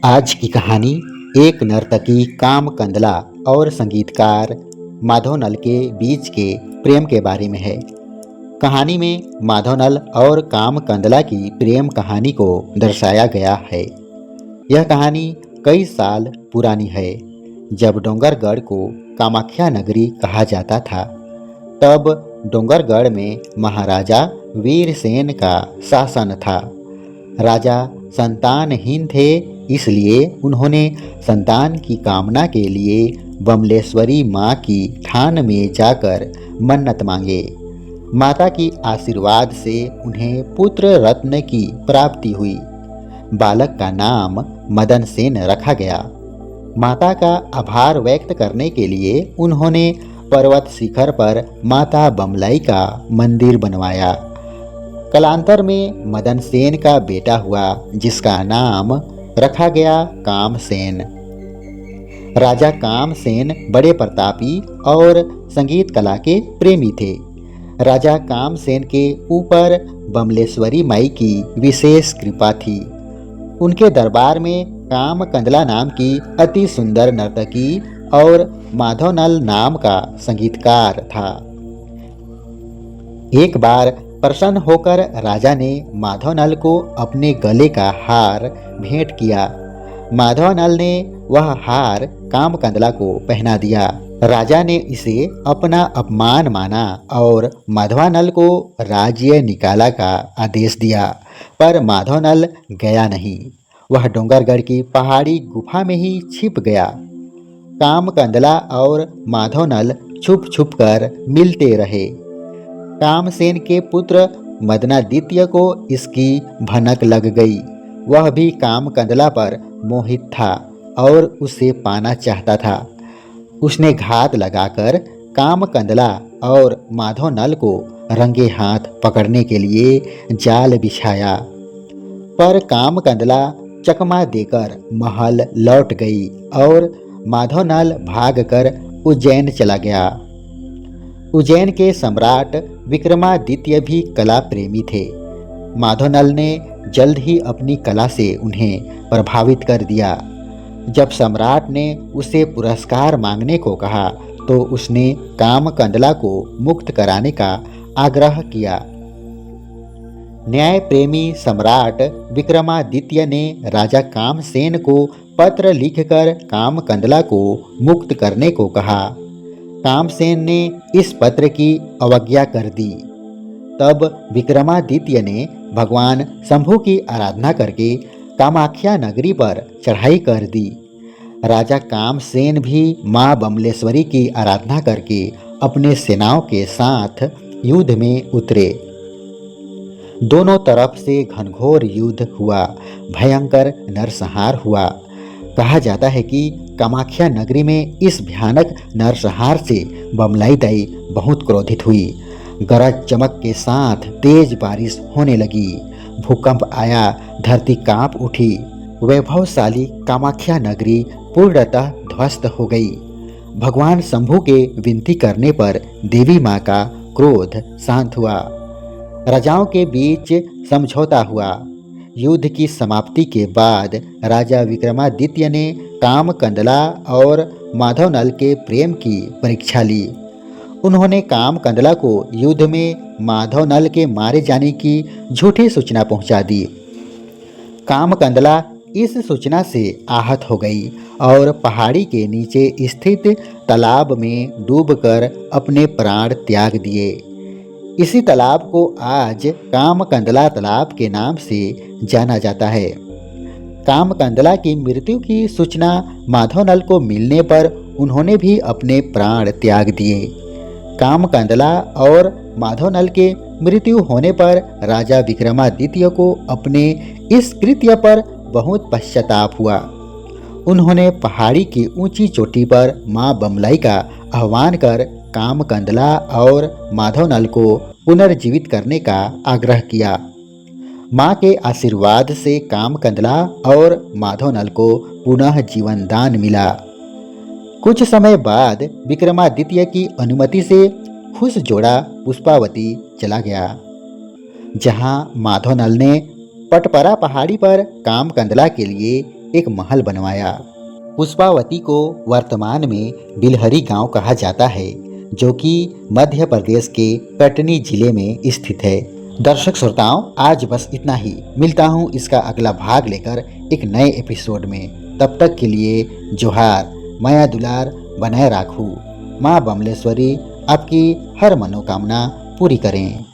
आज की कहानी एक नर्तकी काम कंदला और संगीतकार माधवनल के बीच के प्रेम के बारे में है। कहानी में माधवनल और काम कंदला की प्रेम कहानी को दर्शाया गया है। यह कहानी कई साल पुरानी है, जब डोंगरगढ़ को कामाख्या नगरी कहा जाता था। तब डोंगरगढ़ में महाराजा वीरसेन का शासन था। राजा संतानहीन थे, इसलिए उन्होंने संतान की कामना के लिए बमलेश्वरी माँ की थान में जाकर मन्नत मांगे। माता की आशीर्वाद से उन्हें पुत्र रत्न की प्राप्ति हुई। बालक का नाम मदन सेन रखा गया। माता का आभार व्यक्त करने के लिए उन्होंने पर्वत शिखर पर माता बमलाई का मंदिर बनवाया। कालांतर में मदन सेन का बेटा हुआ, जिसका नाम रखा गया कामसेन। राजा कामसेन बड़े प्रतापी और संगीत कला के प्रेमी थे। राजा कामसेन के ऊपर बमलेश्वरी माई की विशेष कृपा थी। उनके दरबार में काम कंदला नाम की अति सुंदर नर्तकी और माधवनल नाम का संगीतकार था। एक बार प्रसन्न होकर राजा ने माधवनल को अपने गले का हार भेंट किया। माधवनल ने वह हार काम कंदला को पहना दिया। राजा ने इसे अपना अपमान माना और माधवनल को राज्य निकाला का आदेश दिया, पर माधवनल गया नहीं। वह डोंगरगढ़ की पहाड़ी गुफा में ही छिप गया। काम कंदला और माधवनल छुप छुप कर मिलते रहे। कामसेन के पुत्र मदनादित्य को इसकी भनक लग गई। वह भी काम कंदला पर मोहित था और उसे पाना चाहता था। उसने घात लगाकर काम कंदला और माधवनल को रंगे हाथ पकड़ने के लिए जाल बिछाया, पर काम कंदला चकमा देकर महल लौट गई और माधवनल भागकर उज्जैन चला गया। उज्जैन के सम्राट विक्रमादित्य भी कला प्रेमी थे। माधवनल ने जल्द ही अपनी कला से उन्हें प्रभावित कर दिया। जब सम्राट ने उसे पुरस्कार मांगने को कहा, तो उसने काम कंदला को मुक्त कराने का आग्रह किया। न्याय प्रेमी सम्राट विक्रमादित्य ने राजा कामसेन को पत्र लिखकर काम कंदला को मुक्त करने को कहा। कामसेन ने इस पत्र की अवज्ञा कर दी। तब विक्रमादित्य ने भगवान शंभु की आराधना करके कामाख्या नगरी पर चढ़ाई कर दी। राजा कामसेन भी माँ बमलेश्वरी की आराधना करके अपने सेनाओं के साथ युद्ध में उतरे। दोनों तरफ से घनघोर युद्ध हुआ, भयंकर नरसंहार हुआ। कहा जाता है कि कामाख्या नगरी में इस भयानक नरसंहार से बमलाई दाई बहुत क्रोधित हुई। गरज चमक के साथ तेज बारिश होने लगी। भूकंप आया, धरती कांप उठी। वैभवशाली कामाख्या नगरी पूर्णतः ध्वस्त हो गई। भगवान शंभु के विनती करने पर देवी माँ का क्रोध शांत हुआ। राजाओं के बीच समझौता हुआ। युद्ध की समाप्ति के बाद राजा विक्रमादित्य ने काम कंदला और माधवनल के प्रेम की परीक्षा ली। उन्होंने काम कंदला को युद्ध में माधवनल के मारे जाने की झूठी सूचना पहुंचा दी। काम कंदला इस सूचना से आहत हो गई और पहाड़ी के नीचे स्थित तालाब में डूबकर अपने प्राण त्याग दिए। इसी तालाब को आज काम कंदला तालाब के नाम से जाना जाता है। काम कंदला की मृत्यु की सूचना माधवनल को मिलने पर उन्होंने भी अपने प्राण त्याग दिए। काम कंदला और माधवनल के मृत्यु होने पर राजा विक्रमादित्य को अपने इस कृत्य पर बहुत पश्चाताप हुआ। उन्होंने पहाड़ी की ऊंची चोटी पर माँ बमलाई का आह्वान कर काम कंदला और माधवनल को पुनर्जीवित करने का आग्रह किया। माँ के आशीर्वाद से काम कंदला और माधवनल को पुनः जीवन दान मिला। कुछ समय बाद विक्रमादित्य की अनुमति से खुश जोड़ा पुष्पावती चला गया, जहाँ माधवनल ने पटपरा पहाड़ी पर काम कंदला के लिए एक महल बनवाया। पुष्पावती को वर्तमान में बिलहरी गांव कहा जाता है, जो कि मध्य प्रदेश के कटनी जिले में स्थित है। दर्शक श्रोताओं, आज बस इतना ही। मिलता हूँ इसका अगला भाग लेकर एक नए एपिसोड में। तब तक के लिए जोहार। माया दुलार बनाए राखू। माँ बमलेश्वरी आपकी हर मनोकामना पूरी करें।